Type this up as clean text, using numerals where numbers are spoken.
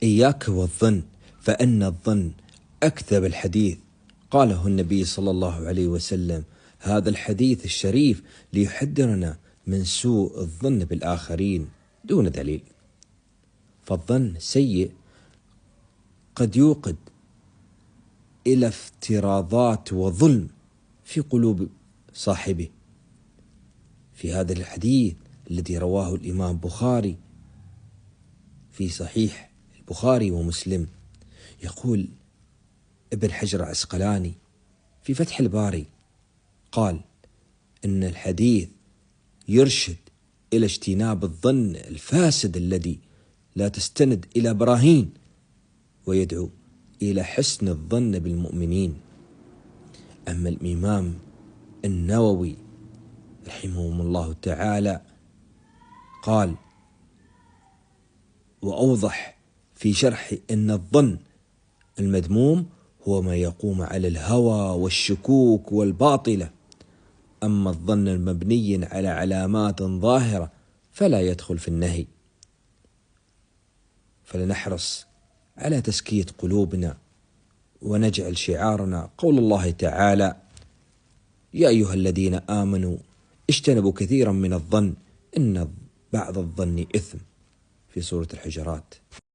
إياك والظن فإن الظن أكذب الحديث. قاله النبي صلى الله عليه وسلم. هذا الحديث الشريف ليحذرنا من سوء الظن بالآخرين دون دليل، فالظن سيء قد يوقد إلى افتراضات وظلم في قلوب صاحبه. في هذا الحديث الذي رواه الإمام البخاري في صحيح البخاري ومسلم، يقول ابن حجر العسقلاني في فتح الباري، قال إن الحديث يرشد إلى اجتناب الظن الفاسد الذي لا تستند إلى براهين، ويدعو إلى حسن الظن بالمؤمنين. أما الإمام النووي رحمه الله تعالى قال وأوضح في شرح أن الظن المذموم هو ما يقوم على الهوى والشكوك والباطلة، أما الظن المبني على علامات ظاهرة فلا يدخل في النهي. فلنحرص على تزكية قلوبنا ونجعل شعارنا قول الله تعالى: يا أيها الذين آمنوا اجتنبوا كثيرا من الظن إن بعض الظن إثم، في سورة الحجرات.